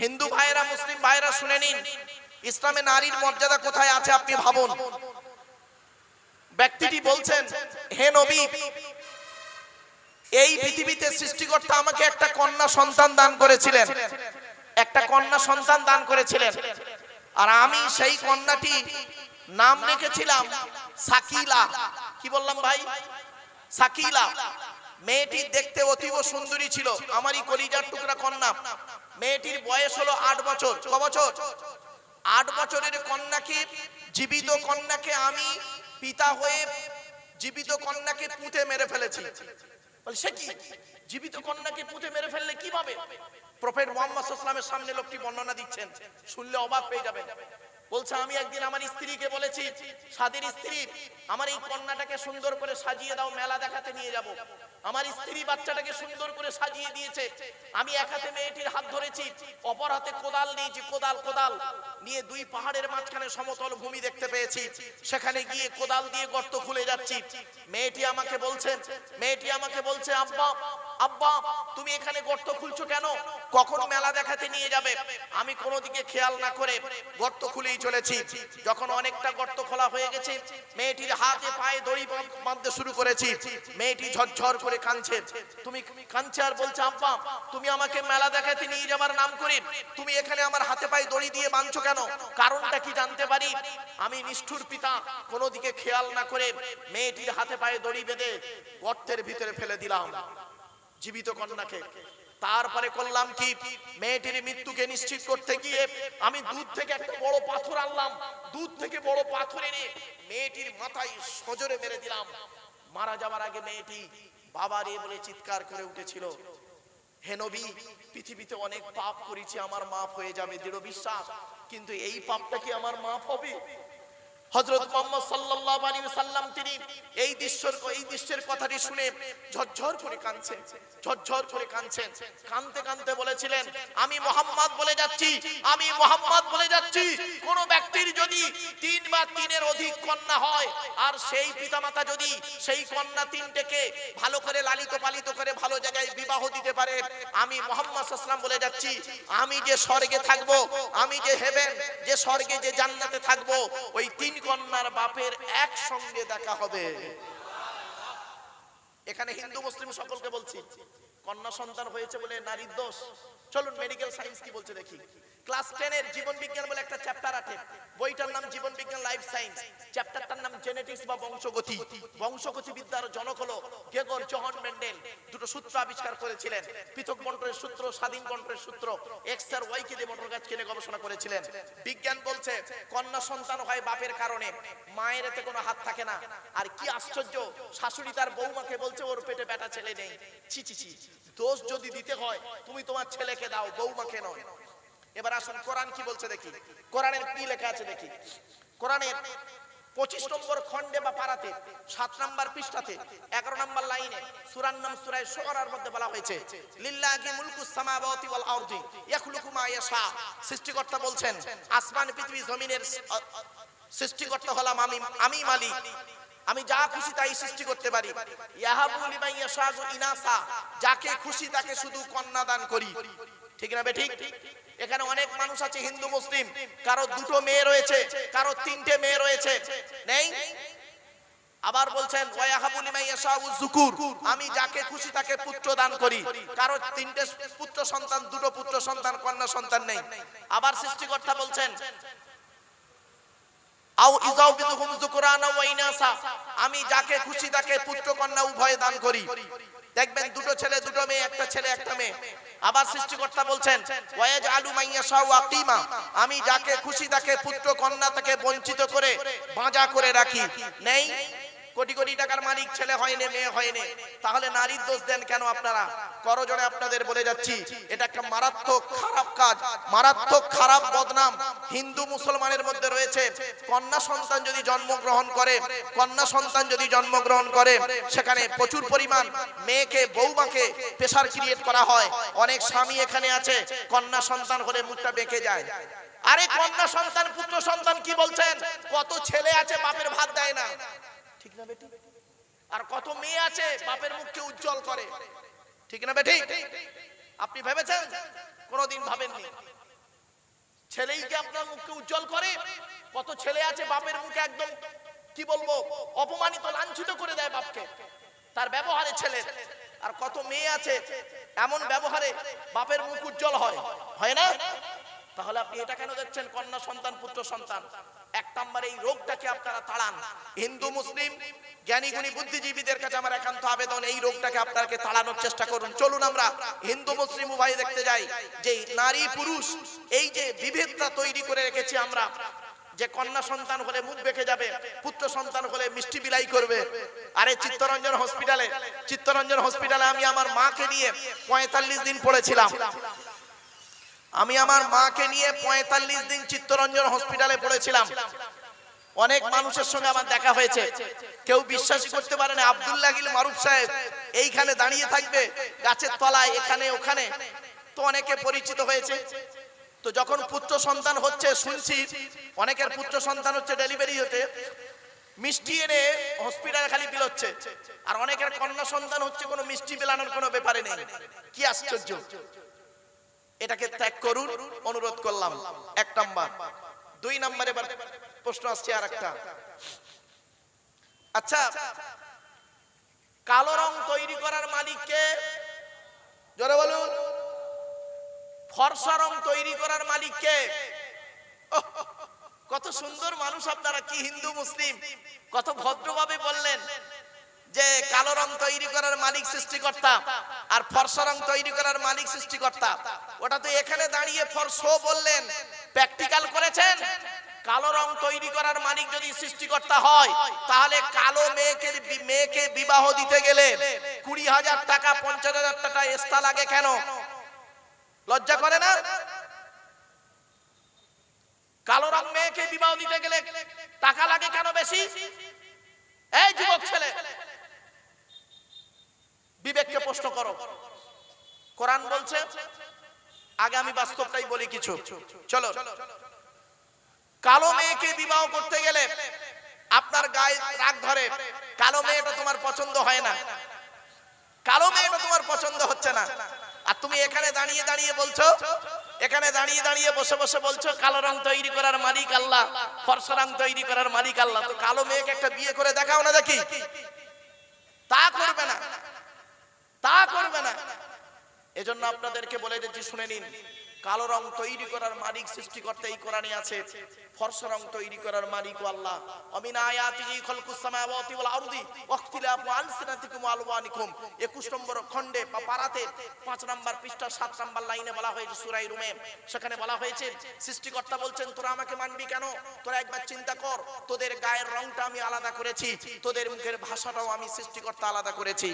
হিন্দু ভাইরা, মুসলিম ভাইরা শুনে নিন, ইসলামে নারীর মর্যাদা কোথায় আছে আপনি ভাবুন। ব্যক্তিটি বলছেন, হে নবী, এই পৃথিবীতে সৃষ্টিকর্তা আমাকে একটা কন্যা সন্তান দান করেছিলেন, একটা কন্যা সন্তান দান করেছিলেন, আর আমি সেই কন্যাটি নাম রেখেছিলাম সাকিলা। কি বললাম ভাই? সাকিলা। মেয়েটি দেখতে অতীব সুন্দরী ছিল, আমারই কলিজার টুকরা কন্যা। মেয়েটির বয়স হলো 8 বছর। ক বছর? 8 বছরের কন্যাকে, জীবিত কন্যাকে আমি পিতা হয়ে জীবিত কন্যাকে পুঁতে মেরে ফেলেছি। বলে সে কি? জীবিত কন্যাকে পুঁতে মেরে ফেললে কিভাবে? প্রফেট মুহাম্মদ সাল্লাল্লাহু আলাইহি ওয়াসাল্লামের সামনে লোকটি বর্ণনা দিচ্ছেন, শুনলে অবাক হয়ে যাবেন। বলছে, আমি একদিন আমার স্ত্রীকে বলেছি, সাদের স্ত্রী, আমার এই কন্যাটাকে সুন্দর করে সাজিয়ে দাও, মেলা দেখাতে নিয়ে যাব। আমার স্ত্রী বাচ্চাটাকে সুন্দর করে সাজিয়ে দিয়েছে। আমি এক হাতে মেয়েটির হাত ধরেছি, অপর হাতে কোদাল নিয়েছি, কোদাল নিয়ে 2 পাহাড়ের মাঝখানে সমতল ভূমি দেখতে পেয়েছি, সেখানে গিয়ে কোদাল দিয়ে গর্ত খুলে যাচ্ছি। মেয়েটি আমাকে বলছে, আব্বা আব্বা, তুমি এখানে গর্ত খুলছো কেন? কখন মেলা দেখাতে নিয়ে যাবে? আমি কোনো দিকে খেয়াল না করে গর্ত খুলেই চলেছি। যখন অনেকটা গর্ত খোলা হয়ে গেছে, মেয়েটির হাতে পায়ে দড়ি বাঁধতে শুরু করেছি। মেয়েটি ঝরঝর করে কাঁদছে। তুমি কাঁদছে আর বলছে, আব্বা, তুমি আমাকে মেলা দেখাতে নিয়ে যাবার নাম করে তুমি এখানে আমার হাতে পায়ে দড়ি দিয়ে বাঁধছো কেন? কারণটা কি জানতে পারি? আমি নিষ্ঠুর পিতা কোনো দিকে খেয়াল না করে মেয়েটির হাতে পায়ে দড়ি বেঁধে গর্তের ভিতরে ফেলে দিলাম জীবিত কন্যাকে। তারপরে করলাম কি, মেয়েটির মৃত্যুকে নিশ্চিত করতে গিয়ে আমি দুধ থেকে একটা বড় পাথর আনলাম। দুধ থেকে বড় পাথর এনে মেয়েটির মাথায় সজোরে মেরে দিলাম। মারা যাওয়ার আগে মেয়েটি বাবা রে বলে চিৎকার করে উঠেছিল, হে নবী, পৃথিবীতে অনেক পাপ করেছি, আমার মাফ হয়ে যাবে, দৃঢ় বিশ্বাস, কিন্তু এই পাপটা কি আমার মাফ হবে? হযরত মুহাম্মদ সাল্লাল্লাহু আলাইহি ওয়াসাল্লাম তিনি এই দৃশ্যের কথাটি শুনে ঝরঝর করে কাঁদছেন। কাঁদতে কাঁদতে বলেছিলেন, আমি মুহাম্মদ বলে যাচ্ছি, কোন ব্যক্তির যদি 3 বা 3-এর অধিক কন্যা হয়, আর সেই পিতামাতা যদি সেই কন্যা 3টেকে ভালো করে লালিত পালিত করে ভালো জায়গায় বিবাহ দিতে পারে, আমি মুহাম্মদ সাল্লাল্লাহু আলাইহি ওয়াসাল্লাম বলে যাচ্ছি, আমি যে স্বর্গে থাকবো, আমি যে হেভেন, যে স্বর্গে, যে জান্নাতে থাকবো, ওই 3 কন্যার বাপের একসঙ্গে দেখা হবে। এখানে হিন্দু মুসলিম সকলকে বলছি, কন্যা সন্তান হয়েছে বলে নারীর দোষ? চলুন মেডিকেল সায়েন্স কি বলছে দেখি। ক্লাস 10-এর জীবন বিজ্ঞান বলে একটা চ্যাপ্টার আছে, বইটার নাম জীবন বিজ্ঞান লাইফ সায়েন্স, চ্যাপ্টারটার নাম জেনেটিক্স বা বংশগতি। বংশগতি বিদ্যার জনক হলো গেগর জোহান মেন্ডেল। 2টো সূত্র আবিষ্কার করেছিলেন, পৃথক বন্টনের সূত্র, স্বাধীন বন্টনের সূত্র। এক্স আর ওয়াই কে দিয়ে বন্টন গাছ কিনে গবেষণা করেছিলেন। বিজ্ঞান বলছে কন্যা সন্তান হয় বাপের কারণে, মায়ের এতে কোনো হাত থাকে না। আর কি আশ্চর্য, শাশুড়ি তার বৌমাকে বলছে ওর পেটে বেটা ছেলে নেই। ছি ছি ছি, দোষ যদি দিতে হয় তুমি তোমার ছেলেকে দাও, বৌমাকে নয়। এবার আসুন কোরআন কি বলছে দেখি। কোরআনের কি লেখা আছে দেখি। কোরআনের 25 নম্বর খণ্ডে বা পারাতে 7 নম্বর পৃষ্ঠাতে 11 নম্বর লাইনে সূরার নাম সূরা শুআরার মধ্যে বলা হয়েছে, লিল্লাহি মুলকুস সামাওয়াতি ওয়াল আরদি ইয়াখলুকু মা ইয়াশা। সৃষ্টিকর্তা বলছেন, আসমান পৃথিবী জমিনের সৃষ্টিকর্তা হলাম আমি মালিক, আমি যা খুশি তাই সৃষ্টি করতে পারি। ইয়াহাবু লিমান ইয়াশাউ ইনাসা, যাকে খুশি তাকে শুধু কন্যা দান করি। ঠিক না বেঠিক? এখানে অনেক মানুষ আছে হিন্দু মুসলিম, কারো 2টো মেয়ে রয়েছে, কারো 3টে মেয়ে রয়েছে, নেই? আবার বলছেন ওয়াহাবু লিমান ইয়াশাউ যুকুর, আমি যাকে খুশি তাকে পুত্র দান করি। কারো 3টে পুত্র সন্তান, 2টো পুত্র সন্তান, কন্যা সন্তান নেই। আবার সৃষ্টিকর্তা বলছেন আও ইজাউবিহুম যুকরানা ওয়া ইনাসা, আমি যাকে খুশি তাকে পুত্র কন্যা উভয় দান করি। দেখবেন 2টো ছেলে 2টো মেয়ে, একটা ছেলে একটা মেয়ে। আবার সৃষ্টিকর্তা বলছেন ওয়ায়াজআলু মান ইয়াশাউ আকিমা, আমি যাকে খুশি তাকে পুত্র কন্যা থেকে বঞ্চিত করে বাঁজা করে রাখি। নেই? কোটি কোটি টাকার মালিক ছেলে হয়নি, মেয়ে হয়নি, তাহলে নারীর দোষ দেন কেন আপনারা? করজোড়ে আপনাদের বলে যাচ্ছি, এটা একটা মারাত্মক খারাপ কাজ, মারাত্মক খারাপ বদনাম হিন্দু মুসলমানের মধ্যে রয়েছে। কন্যা সন্তান যদি জন্মগ্রহণ করে, সেখানে প্রচুর পরিমাণ মেয়েকে, বৌমাকে প্রেসার ক্রিয়েট করা হয়। অনেক স্বামী এখানে আছে, কন্যা সন্তান হলে মুখটা বেঁকে যায়। আরে কন্যা সন্তান, পুত্র সন্তান কি বলছেন? কত ছেলে আছে বাপের ভাত দেয় না, ঠিক না বেটি? আর কত মেয়ে আছে বাপের মুখকে উজ্জ্বল করে, ঠিক না বেটি? আপনি ভেবেছেন? কোনদিন ভাবেননি। ছেলেই কি আপনার মুখকে উজ্জ্বল করে? কত ছেলে আছে বাপের মুখে একদম কি বলবো অপমানিত লাঞ্ছিত করে দেয় বাপকে তার ব্যবহারে ছেলে। আর কত মেয়ে আছে এমন ব্যবহারে বাপের মুখ উজ্জ্বল হয়, হয় না? তাহলে আপনি এটা কেন দেখছেন কন্যা সন্তান পুত্র সন্তান? এক নম্বরে এই রোগটাকে আপনারা তাড়ান। হিন্দু মুসলিম জ্ঞানী গুণী বুদ্ধিজীবীদের কাছে আমার একান্ত আবেদন, এই রোগটাকে আপনাকে তাড়ানোর চেষ্টা করুন। চলুন আমরা হিন্দু মুসলিম উভয় দেখতে যাই যে নারী পুরুষ এই যে বিভেদটা তৈরি করে রেখেছি আমরা, যে কন্যা সন্তান হলে মুখ বেঁকে যাবে, পুত্র সন্তান হলে মিষ্টি বিলাই করবে। আরে চিত্তরঞ্জন হসপিটালে আমি আমার মাকে নিয়ে 45 দিন পড়েছিলাম। আমি আমার মাকে নিয়ে 45 দিন চিত্তরঞ্জন হসপিটালে পড়েছিলাম। অনেক মানুষের সঙ্গে আমার দেখা হয়েছে, কেউ বিশ্বাসই করতে পারে না আব্দুল্লাহ গিল মারুফ সাহেব এইখানে দাঁড়িয়ে থাকবে গাছের তলায় এখানে ওখানে, তো অনেকে পরিচিত হয়েছে। তো যখন পুত্র সন্তান হচ্ছে শুনছি অনেকের পুত্র সন্তান হচ্ছে ডেলিভারি হতে মিষ্টি এনে হসপিটালে খালি বিলাচ্ছে, আর অনেকের কন্যা সন্তান হচ্ছে কোনো মিষ্টি বিলানোর কোনো ব্যাপারে নেই। কি আশ্চর্য! এটাকে ত্যাগ করুন অনুরোধ করলাম, এক নাম্বার। দুই নাম্বার এবার প্রশ্ন আসছে আর একটা। আচ্ছা, কালো রং তৈরি করার মালিক কে? জোরে বলুন। ফর্সা রং তৈরি করার মালিক কে? কত সুন্দর মানুষ আপনারা, কি হিন্দু মুসলিম, কত ভদ্রভাবে বললেন যে কালো রং তৈরি করার মালিক সৃষ্টিকর্তা আর ফর্সা রং তৈরি করার মালিক সৃষ্টিকর্তা। ওটা তো এখানে দাঁড়িয়ে ফর্সা বললেন, প্র্যাকটিক্যাল করেছেন। কালো রং তৈরি করার মালিক যদি সৃষ্টিকর্তা হয় তাহলে কালো মেয়েকে বিবাহ দিতে গেলে 20,000 টাকা 50,000 টাকা এক্সট্রা লাগে কেন? লজ্জা করে না? কালো রং মেয়েকে বিবাহ দিতে গেলে টাকা লাগে কেন বেশি? এই যুবক ছেলে, বিবেককে প্রশ্ন করো। কোরআন বলছে, আগে আমি বাস্তবটাই বলি কিছু। চলো, কালো মেয়েকে বিবাহ করতে গেলে আপনার গায়ে রাগ ধরে, কালো মেয়েটা তোমার পছন্দ হয় না, কালো মেয়েটা তোমার পছন্দ হচ্ছে না, আর তুমি এখানে দাঁড়িয়ে দাঁড়িয়ে বলছো, এখানে দাঁড়িয়ে দাঁড়িয়ে বসে বসে বলছো কালো রং তৈরি করার মালিক আল্লাহ, ফর্সা রং তৈরি করার মালিক আল্লাহ। তো কালো মেয়েকে একটা বিয়ে করে দেখাও না দেখি। তা করবে না, তা করবে না। এজন্য আপনাদেরকে বলে দিচ্ছি, শুনে নিন। কালো রং তৈরি করার মালিক সৃষ্টিকর্তা এই কোরআনে আছে, ফর্সা রং তৈরি করার মালিক আল্লাহ। আমিন আয়াতিহি খালকুস সামাওয়াতি ওয়াল আরদি ওয়াখতিলাফু আলসিনাতিকুম ওয়া আলওয়ানিকুম। 21 নম্বর খণ্ডে বা পারাতে 5 নম্বর পৃষ্ঠা 7 নম্বর লাইনে বলা হয়েছে সূরা রুমে, সেখানে বলা হয়েছে সৃষ্টিকর্তা বলছেন তোরা আমাকে মানবি কেন? তোরা একবার চিন্তা কর, তোদের গায়ের রংটা আমি আলাদা করেছি, তোদের মুখের ভাষাটাও আমি সৃষ্টিকর্তা আলাদা করেছি।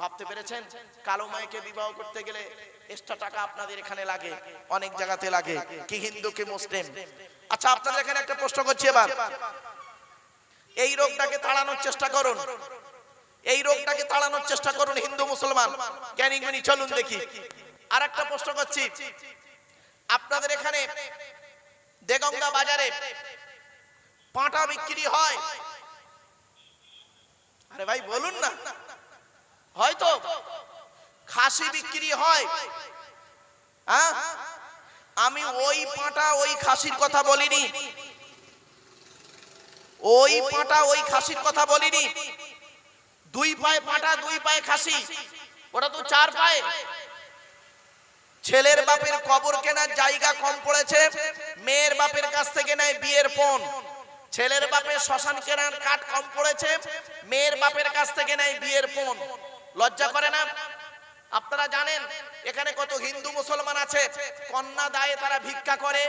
ভাবতে পেরেছেন? কালো মেয়েকে বিবাহ করতে গেলে এক্সট্রা টাকা আপনাদের এখানে লাগে, অনেক জায়গাতে লাগে, কি হিন্দু কি মুসলিম। আচ্ছা, আপনাদের এখানে একটা প্রশ্ন করছি এবার, এই রোগটাকে তাড়ানোর চেষ্টা করুন, এই রোগটাকে তাড়ানোর চেষ্টা করুন হিন্দু মুসলমান জ্ঞানী গুণী। চলুন দেখি আর একটা প্রশ্ন করছি, আপনাদের এখানে দেগঙ্গা বাজারে পাঁঠা বিক্রি হয়? আরে ভাই বলুন না। হয়তো খাসি বিক্রি হয়? হ্যাঁ, আমি ওই পাঁঠা ওই খাসির কথা বলিনি, ওই পাঁঠা ওই খাসির কথা বলিনি। 2 পায়ে পাঁঠা 2 পায়ে খাসি, ওটা তো 4 পায়ে। ছেলের বাপের কবর কেনার জায়গা কম পড়েছে, মেয়ের বাপের কাছ থেকে নেয় বিয়ের পণ। ছেলের বাপের শ্মশান কেনার কাঠ কম পড়েছে, মেয়ের বাপের কাছ থেকে নেয় বিয়ের পণ। লজ্জা করে না? আপনারা জানেন এখানে কত হিন্দু মুসলমান আছে, কন্যা দায়ে তারা ভিক্ষা করে,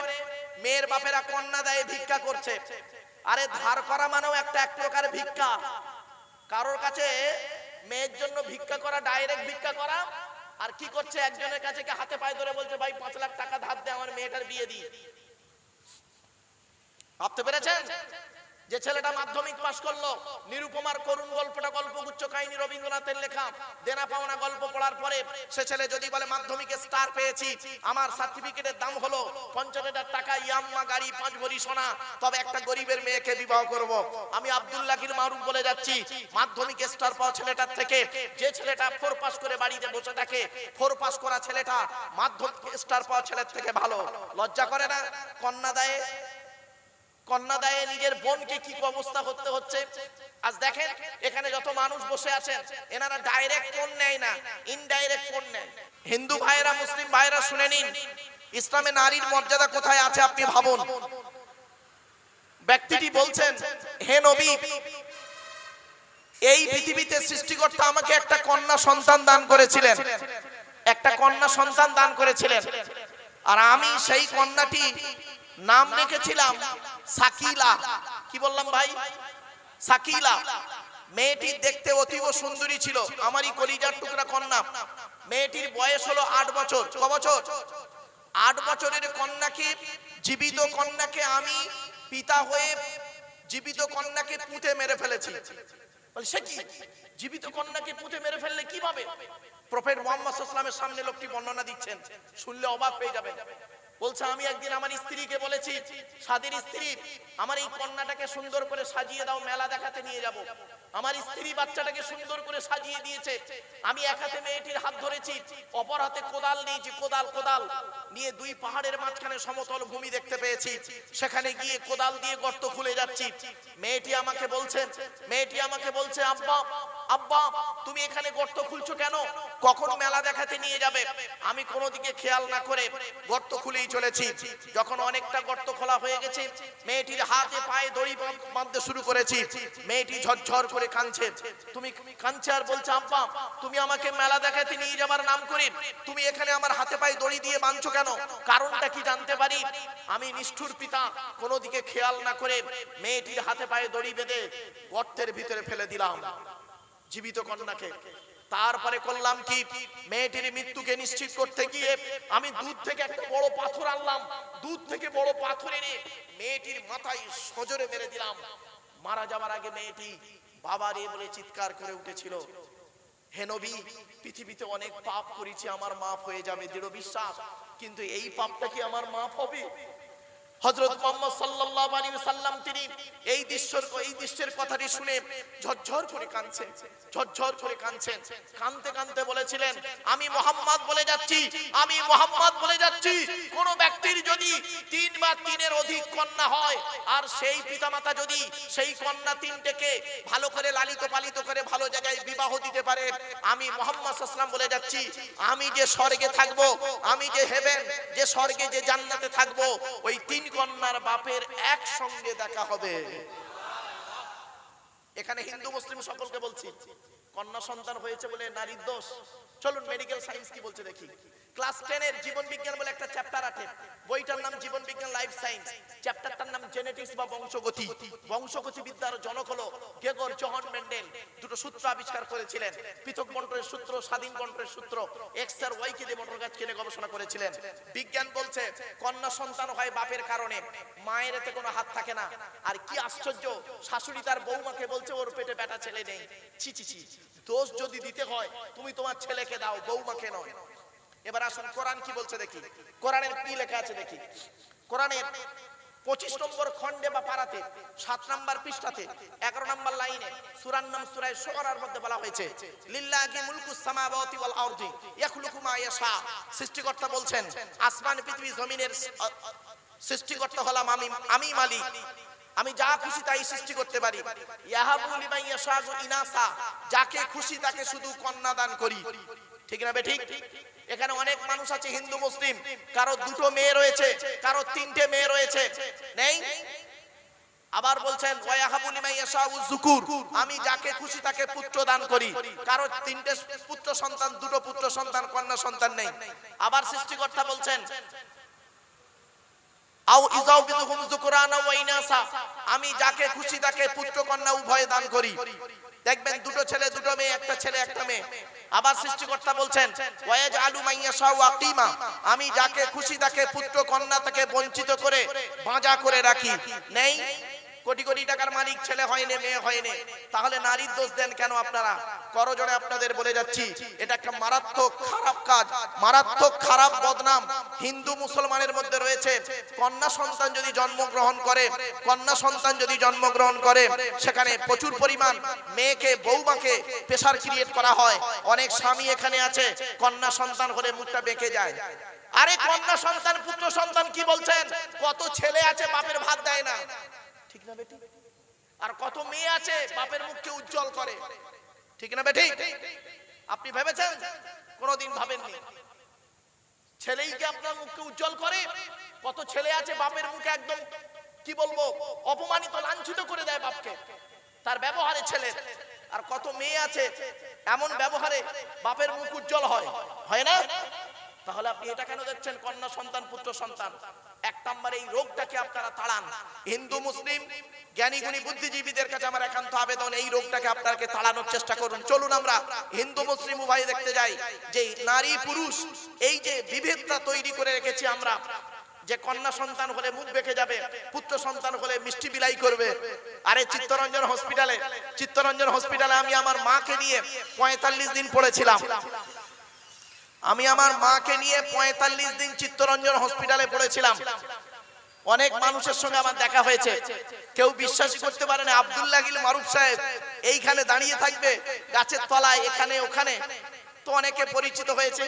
মেয়ের বাপেরা কন্যা দায়ে ভিক্ষা করছে। আরে ধার করা মানেও এক প্রকার ভিক্ষা। কারোর কাছে মেয়ের জন্য ভিক্ষা করা, ডাইরেক্ট ভিক্ষা করা। আর কি করছে, একজনের কাছে হাতে পায়ে ধরে বলছে ভাই 5 লাখ টাকা ধার দে, আমার মেয়েটার বিয়ে দিই। ভাবতে পেরেছেন? যে ছেলেটা মাধ্যমিক পাশ করলো, নিরুপমার করুণ গল্পটা গল্পগুচ্ছ কাহিনী রবীন্দ্রনাথের লেখা, দেনা পাওনা গল্প পড়ার পরে সে ছেলে যদি বলে মাধ্যমিকে স্টার পেয়েছি, আমার সার্টিফিকেটের দাম হলো 50,000 টাকা, ইয়াম্মা গাড়ি, 5 ভরি সোনা, তবে একটা গরিবের মেয়েকে বিবাহ করব। আমি আব্দুল্লাহির মারুফ বলে যাচ্ছি, মাধ্যমিকে স্টার পাওয়া ছেলেটার থেকে যে ছেলেটা 4 পাস করে বাড়িতে বসে থাকে, 4 পাস করা ছেলেটা মাধ্যমিকে স্টার পাওয়া ছেলের থেকে ভালো। লজ্জা করে না? কন্যাদায়ে নিজের বোনকে কি অবস্থা করতে হচ্ছে। আজ দেখেন এখানে যত মানুষ বসে আছেন, এনারা ডাইরেক্ট কোন নেয় না, ইনডাইরেক্ট কোন নেয়। হিন্দু ভাইরা, মুসলিম ভাইরা শুনে নিন, ইসলামে নারীর মর্যাদা কোথায় আছে আপনি ভাবুন। ব্যক্তিটি বলছেন, হে নবী, এই পৃথিবীতে সৃষ্টিকর্তা আমাকে একটা কন্যা সন্তান দান করেছিলেন, একটা কন্যা সন্তান দান করেছিলেন, আর আমি সেই কন্যাটি নাম রেখেছিলাম সাকিলা। কি বললাম ভাই? সাকিলা। মেয়েটি দেখতে অতীব সুন্দরী ছিল, আমারই কলিজার টুকরা কন্যা। মেয়েটির বয়স হলো 8 বছর। ক বছর? 8 বছরের কন্যাকে, জীবিত কন্যাকে আমি পিতা হয়ে জীবিত কন্যাকে পুঁতে মেরে ফেলেছি। বলে সে কি? জীবিত কন্যাকে পুঁতে মেরে ফেললে কিভাবে? প্রফেট মুহাম্মদ সাল্লাল্লাহু আলাইহি ওয়াসাল্লামের সামনে লোকটি বর্ণনা দিচ্ছেন, শুনলে অবাক হয়ে যাবেন। বলছে, আমি একদিন আমার স্ত্রীকে বলেছি, সাদের স্ত্রী, আমার এই কন্যাটাকে সুন্দর করে সাজিয়ে দাও, মেলা দেখাতে নিয়ে যাব। আমার স্ত্রী বাচ্চাটাকে সুন্দর করে সাজিয়ে দিয়েছে। আমি এক হাতে মেয়েটির হাত ধরেছি, অপর হাতে কোদাল নিয়েছি, কোদাল নিয়ে 2 পাহাড়ের মাঝখানে সমতল ভূমি দেখতে পেয়েছি, সেখানে গিয়ে কোদাল দিয়ে গর্ত খুলে যাচ্ছি। মেয়েটি আমাকে বলছে, আব্বা তুমি এখানে গর্ত খুলছো কেন? কখন মেলা দেখাতে নিয়ে যাবে? আমি কোনো দিকে খেয়াল না করে গর্ত খুলেই চলেছি। যখন অনেকটা গর্ত খোলা হয়ে গেছে, মেয়েটির হাতে পায়ে দড়ি বাঁধতে শুরু করেছি। মেয়েটি ঝরঝর করে কাঁদছে। তুমি কাঁদছে আর বলছে, আব্বা তুমি আমাকে মেলা দেখাতে নিয়ে যাবার নাম করে তুমি এখানে আমার হাতে পায়ে দড়ি দিয়ে বাঁধছো কেন? কারণটা কি জানতে পারি? আমি নিষ্ঠুর পিতা কোনো দিকে খেয়াল না করে মেয়েটির হাতে পায়ে দড়ি বেঁধে গর্তের ভিতরে ফেলে দিলাম জীবিত কন্যাকে। তারপরে করলাম কি, মেয়েটির মৃত্যুকে নিশ্চিত করতে গিয়ে আমি দুধ থেকে একটা বড় পাথর আনলাম। দুধ থেকে বড় পাথর এনে মেয়েটির মাথায় সজোরে মেরে দিলাম। মারা যাওয়ার আগে মেয়েটি বাবা রে বলে চিৎকার করে উঠেছিল, হে নবী, পৃথিবীতে অনেক পাপ করেছি, আমার মাফ হয়ে যাবে, দৃঢ় বিশ্বাস, কিন্তু এই পাপটা কি আমার মাফ হবে? হযরত মুহাম্মদ সাল্লাল্লাহু আলাইহি ওয়াসাল্লাম তিনি এই দৃশ্যের কথাটি শুনে ঝরঝর করে কাঁদছেন। কাঁদতে কাঁদতে বলেছিলেন, আমি মুহাম্মদ বলে যাচ্ছি, কোন ব্যক্তির যদি 3 বা 3-এর অধিক কন্যা হয়, আর সেই পিতামাতা যদি সেই কন্যা 3টেকে ভালো করে লালিত পালিত করে ভালো জায়গায় বিবাহ দিতে পারে, আমি মুহাম্মদ সাল্লাল্লাহু আলাইহি ওয়াসাল্লাম বলে যাচ্ছি, আমি যে স্বর্গে থাকবো, আমি যে হেভেন, যে স্বর্গে, যে জান্নাতে থাকবো, ওই 3 কন্যার বাপের একসঙ্গে দেখা হবে। এখানে হিন্দু মুসলিম সকলকে বলছি, কন্যা সন্তান হয়েছে বলে নারীর দোষ? চলুন মেডিকেল সায়েন্স কি বলছে দেখি। ক্লাস 10 এর জীবন বিজ্ঞান বলে একটা চ্যাপ্টার আছে, বইটার নাম জীবন বিজ্ঞান লাইফ সায়েন্স, চ্যাপ্টারটার নাম জেনেটিক্স বা বংশগতি। বংশগতি বিদ্যার জনক হলো গ্রেগর জোহান মেন্ডেল। 2টো সূত্র আবিষ্কার করেছিলেন, পৃথক বন্টনের সূত্র, স্বাধীন বন্টনের সূত্র। এক্স আর ওয়াই কে দিয়ে বন্টন গাছ কিনে গবেষণা করেছিলেন। বিজ্ঞান বলছে কন্যা সন্তান হয় বাপের কারণে, মায়ের এতে কোনো হাত থাকে না। আর কি আশ্চর্য, শাশুড়ি তার বৌমাকে বলছে ওর পেটে বেটা ছেলে নেই। ছি ছি ছি, দোষ যদি দিতে হয় তুমি তোমার ছেলেকে দাও, বৌমাকে নয়। এবার আসুন কোরআন কি বলছে দেখি। কোরআনের কি লেখা আছে দেখি। কোরআনের 25 নম্বর খণ্ডে বা পারাতে 7 নম্বর পৃষ্ঠাতে 11 নম্বর লাইনে সূরার নাম সূরা শুআরার মধ্যে বলা হয়েছে, লিল্লাহি মুলকুস সামাওয়াতি ওয়াল আরদি ইয়াখলুকু মা ইয়াশা। সৃষ্টিকর্তা বলছেন, আসমান পৃথিবী জমিনের সৃষ্টিকর্তা হলাম আমি মালিক, আমি যা খুশি তাই সৃষ্টি করতে পারি। ইয়াহাবু লিমান ইয়াশাউ ইনাসা, যাকে খুশি তাকে শুধু কন্যা দান করি। ঠিক না বে ঠিক? এখানে অনেক মানুষ আছে হিন্দু মুসলিম, কারো 2টো মেয়ে রয়েছে, কারো 3টে মেয়ে রয়েছে, নেই? আবার বলছেন ওয়ায়াহাবু লিমান ইয়াশাউ যুকুর, আমি যাকে খুশি তাকে পুত্র দান করি। কারো 3টে পুত্র সন্তান, 2টো পুত্র সন্তান, কন্যা সন্তান নেই। আবার সৃষ্টিকর্তা বলছেন আও ইযাউবিযুহুম যুকরানা ওয়া ইনাসা, আমি যাকে খুশি তাকে পুত্র কন্যা উভয় দান করি। দেখবেন 2টো ছেলে 2টো মেয়ে, একটা ছেলে একটা মেয়ে। আবার সৃষ্টিকর্তা বলছেন ওয়ায়াজআলু মান ইয়াশাউ আকিমা, আমি যাকে খুশি তাকে পুত্র কন্যা থেকে বঞ্চিত করে বাঁজা করে রাখি। নেই? কোটি কোটি টাকার মালিক ছেলে হয়নি, মেয়ে হয়নি, তাহলে নারীর দোষ দেন কেন আপনারা? করজোড়ে আপনাদের বলে যাচ্ছি, এটা একটা মারাত্মক খারাপ কাজ, মারাত্মক খারাপ বদনাম হিন্দু মুসলমানের মধ্যে রয়েছে। কন্যা সন্তান যদি জন্মগ্রহণ করে, কন্যা সন্তান যদি জন্মগ্রহণ করে, সেখানে প্রচুর পরিমাণ মেয়েকে, বৌমাকে প্রেসার ক্রিয়েট করা হয়। অনেক স্বামী এখানে আছে, কন্যা সন্তান হলে মুখটা বেঁকে যায়। আরে কন্যা সন্তান, পুত্র সন্তান কি বলছেন? কত ছেলে আছে বাপের ভাত দেয় না, ঠিক না বেটি? আর কত মেয়ে আছে বাপের মুখকে উজ্জ্বল করে, ঠিক না বেটি? আপনি ভেবেছেন? কোনোদিন ভাবেননি। ছেলেই কি আপনার মুখকে উজ্জ্বল করে? কত ছেলে আছে বাপের মুখে একদম কি বলবো, অপমানিত, লাঞ্ছিত করে দেয় বাপকে তার ব্যবহারে ছেলের। আর কত মেয়ে আছে এমন ব্যবহারে বাপের মুখ উজ্জ্বল হয়, হয় না? তাহলে আপনি এটা কেন দেখছেন কন্যা সন্তান, পুত্র সন্তান? এক নম্বরে এই রোগটাকে আপনারা তাড়ান। হিন্দু মুসলিম জ্ঞানী গুণী বুদ্ধিজীবীদের কাছে আমার একান্ত আবেদন, এই রোগটাকে আপনাকে তাড়ানোর চেষ্টা করুন। চলুন আমরা হিন্দু মুসলিম উভয় দেখতে যাই যে নারী পুরুষ এই যে বিভেদটা তৈরি করে রেখেছি আমরা, যে কন্যা সন্তান হলে মুখ বেঁকে যাবে, পুত্র সন্তান হলে মিষ্টি বিলাই করবে। আরে চিত্তরঞ্জন হসপিটালে আমি আমার মাকে নিয়ে 45 দিন পড়েছিলাম। আমি আমার মাকে নিয়ে 45 দিন চিত্তরঞ্জন হসপিটালে পড়েছিলাম। অনেক মানুষের সঙ্গে আমার দেখা হয়েছে, কেউ বিশ্বাসই করতে পারে না আব্দুল্লাহ গিল মারুফ সাহেব এইখানে দাঁড়িয়ে থাকবে গাছের তলায়, এখানে ওখানে, তো অনেকে পরিচিত হয়েছে।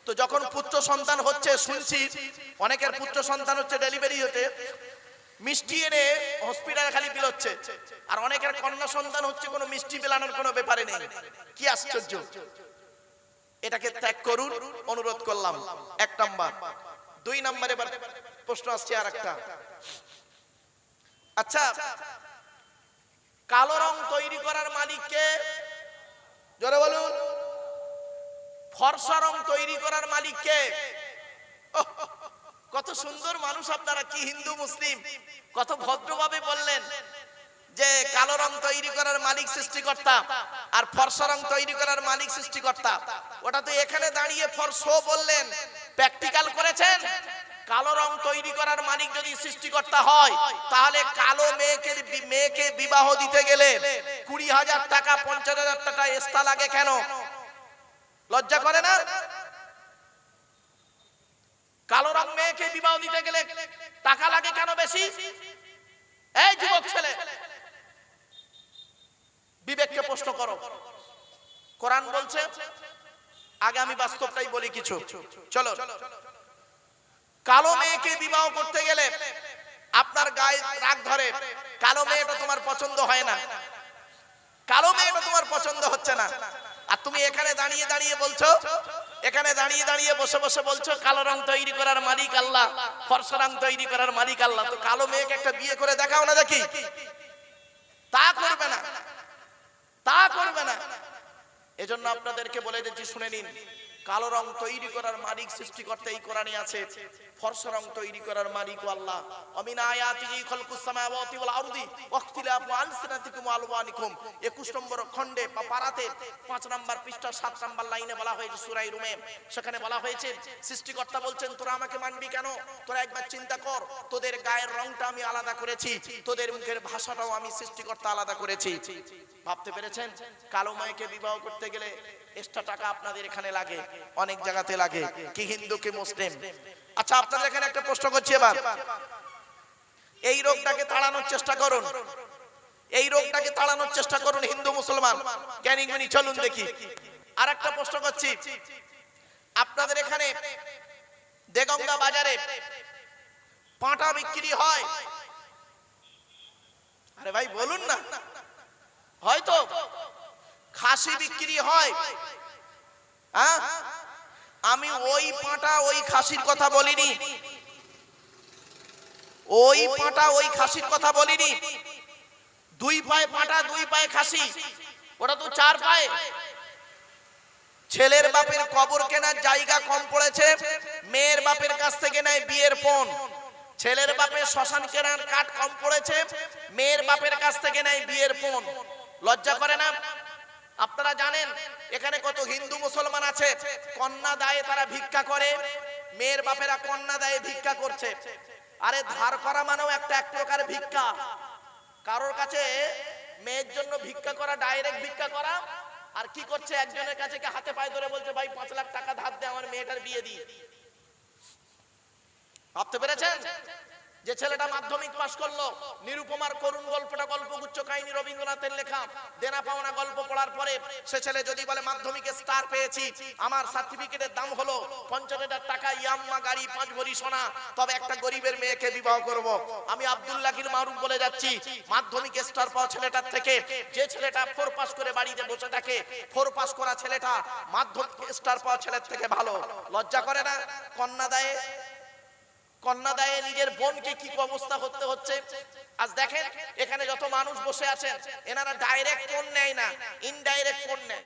তো যখন পুত্র সন্তান হচ্ছে শুনছি, অনেকের পুত্র সন্তান হচ্ছে ডেলিভারি হতে মিষ্টি এনে হসপিটালে খালি বিলাচ্ছে, আর অনেকের কন্যা সন্তান হচ্ছে কোনো মিষ্টি বিলানোর কোনো ব্যাপারে নেই। কি আশ্চর্য! এটাকে ত্যাগ করুন, অনুরোধ করলাম। এক নাম্বার। দুই নাম্বার, এবার প্রশ্ন আসছে আর একটা। আচ্ছা, কালো রং তৈরি করার মালিককে? জোরে বলুন। ফর্সা রং তৈরি করার মালিককে? কত সুন্দর মানুষ আপনারা, কি হিন্দু মুসলিম, কত ভদ্রভাবে বললেন যে কালো রং তৈরি করার মালিক সৃষ্টিকর্তা আর ফর্সা রং তৈরি করার মালিক সৃষ্টিকর্তা। ওটা তো এখানে দাঁড়িয়ে ফর্সা বললেন, প্র্যাকটিক্যাল করেছেন? কালো রং তৈরি করার মালিক যদি সৃষ্টিকর্তা হয়, তাহলে কালো মেয়েকে বিবাহ দিতে গেলে 20,000 টাকা, 50,000 টাকা এক্সট্রা লাগে কেন? লজ্জা করে না? কালো রং মেয়েকে বিবাহ দিতে গেলে টাকা লাগে কেন বেশি? এই যুবক ছেলে, বিবেককে প্রশ্ন করো। কোরআন বলছে, আগে আমি বাস্তবটাই বলি কিছু। চলো, কালো মেয়েকে বিবাহ করতে গেলে আপনার গায়ে রাগ ধরে, কালো মেয়েটা তোমার পছন্দ হয় না, কালো মেয়েটা তোমার পছন্দ হচ্ছে না, আর তুমি এখানে দাঁড়িয়ে দাঁড়িয়ে বলছো, এখানে দাঁড়িয়ে দাঁড়িয়ে বসে বসে বলছো কালো রং তৈরি করার মালিক আল্লাহ, ফর্সা রং তৈরি করার মালিক আল্লাহ। তো কালো মেয়েকে একটা বিয়ে করে দেখাও না দেখি। তা করবে না, তা করবে না। এজন্য আপনাদেরকে বলে দিচ্ছি, শুনে নিন। কালো রং তৈরি করার মালিক সৃষ্টিকর্তা এই কোরআনে আছে, ফর্সা রং তৈরি করার মালিক আল্লাহ। আমিন আয়াতিহি খালকুস সামাওয়াতি ওয়াল আরদি ওয়াখতিলাফু আলসিনাতিকুম ওয়া আলওয়ানিকুম। 21 নম্বর খণ্ডে বা পারাতে 5 নম্বর পৃষ্ঠা 7 নম্বর লাইনে বলা হয়েছে সূরা রুমে। সেখানে বলা হয়েছে সৃষ্টিকর্তা বলছেন, তোরা আমাকে মানবি কেন? তোরা একবার চিন্তা কর, তোদের গায়ের রংটা আমি আলাদা করেছি, তোদের মুখের ভাষাটাও আমি সৃষ্টিকর্তা আলাদা করেছি। ভাবতে পেরেছেন? কালো মেয়েকে বিবাহ করতে গেলে এক্সট্রা টাকা আপনাদের এখানে লাগে, অনেক জায়গাতে লাগে, কি হিন্দু কি মুসলিম। আচ্ছা, আপনাদের এখানে একটা প্রশ্ন করছি, এবার এই রোগটাকে তাড়ানোর চেষ্টা করুন, এই রোগটাকে তাড়ানোর চেষ্টা করুন হিন্দু মুসলমান জ্ঞানী গুণী। চলুন দেখি। আর একটা প্রশ্ন করছি, আপনাদের এখানে দেগঙ্গা বাজারে পাঁঠা বিক্রি হয়? আরে ভাই বলুন না। হয়তো খাসি বিক্রি হয়? হ্যাঁ, আমি ওই পাঁঠা ওই খাসির কথা বলিনি, ওই পাঁঠা ওই খাসির কথা বলিনি। 2 পায়ে পাঁঠা 2 পায়ে খাসি, ওটা তো 4 পায়ে। ছেলের বাপের কবর কেনার জায়গা কম পড়েছে, মেয়ের বাপের কাছ থেকে নেয় বিয়ের পণ। ছেলের বাপের শ্মশান কেনার কাঠ কম পড়েছে, মেয়ের বাপের কাছ থেকে নেয় বিয়ের পণ। লজ্জা করে না? আপনারা জানেন এখানে কত হিন্দু মুসলমান আছে, কন্যা দায়ে তারা ভিক্ষা করে, মেয়ের বাপেরা কন্যা দায়ে ভিক্ষা করছে। আরে ধার করা মানেও এক প্রকার ভিক্ষা। কারোর কাছে মেয়ের জন্য ভিক্ষা করা, ডাইরেক্ট ভিক্ষা করা, আর কি করছে একজনের কাছে হাতে পায়ে ধরে বলছে ভাই 5 লাখ টাকা ধার দে আমার মেয়েটার বিয়ে দি। ভাবতে পেরেছেন? যে ছেলেটা মাধ্যমিক পাশ করলো, নিরুপমার করুণ গল্পটা গল্পগুচ্ছ কাহিনী রবীন্দ্রনাথের লেখা, দেনা পাওনা গল্প পড়ার পরে সে ছেলে যদি বলে মাধ্যমিকে স্টার পেয়েছি, আমার সার্টিফিকেটের দাম হলো 50,000 টাকা, ইয়াম্মা গাড়ি, 5 ভরি সোনা, তবে একটা গরিবের মেয়েকে বিবাহ করব। আমি আব্দুল্লাহির মারুফ বলে যাচ্ছি, মাধ্যমিকে স্টার পাওয়া ছেলেটার থেকে যে ছেলেটা 4 পাস করে বাড়িতে বসে থাকে, 4 পাস করা ছেলেটা মাধ্যমিকে স্টার পাওয়া ছেলের থেকে ভালো। লজ্জা করে না? কন্যাদায়ে নিজের বোনকে কি অবস্থা করতে হচ্ছে। আজ দেখেন এখানে যত মানুষ বসে আছেন, এনারা ডাইরেক্ট কোন নেয় না, ইনডাইরেক্ট কোন নেয়।